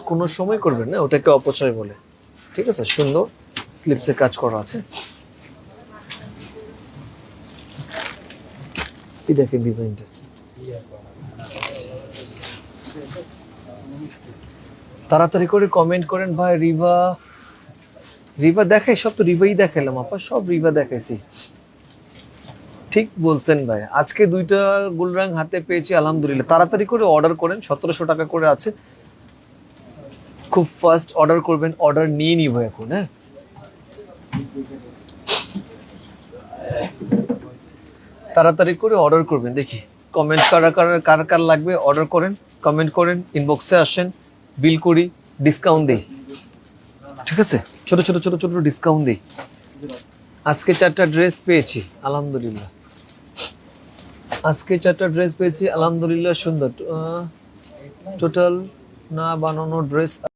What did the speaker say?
কোনো সময় করবেন না, ওটাকে অপচয় বলে। ঠিক আছে, সুন্দর স্লিপসে কাজ করা আছে। এই দেখেন ডিজাইনটা, তাড়াতাড়ি করে কমেন্ট করেন ভাই। রিভা রিভা দেখাই, সব তো রিভাই দেখাইলাম আপা, সব রিভা দেখাইছি। ঠিক বলছেন ভাই, আজকে 2টা গুলরাং হাতে পেয়েছি আলহামদুলিল্লাহ। তাড়াতাড়ি করে অর্ডার করেন, 1700 টাকা করে আছে, খুব ফাস্ট অর্ডার করবেন, অর্ডার নিয়ে নিব এখন। হ্যাঁ, তাড়াতাড়ি করে অর্ডার করবেন। দেখি কমেন্ট কার কার লাগবে, অর্ডার করেন, কমেন্ট করেন, ইনবক্সে আসেন, বিল করি, ডিসকাউন্ট দিই। ঠিক আছে, ছোট ছোট ছোট ছোট ডিসকাউন্ট দিই। আজকে 4টা ড্রেস পেয়েছি আলহামদুলিল্লাহ, আজকে 4টা ড্রেস পেয়েছি আলহামদুলিল্লাহ। সুন্দর টোটাল না বানানো ড্রেস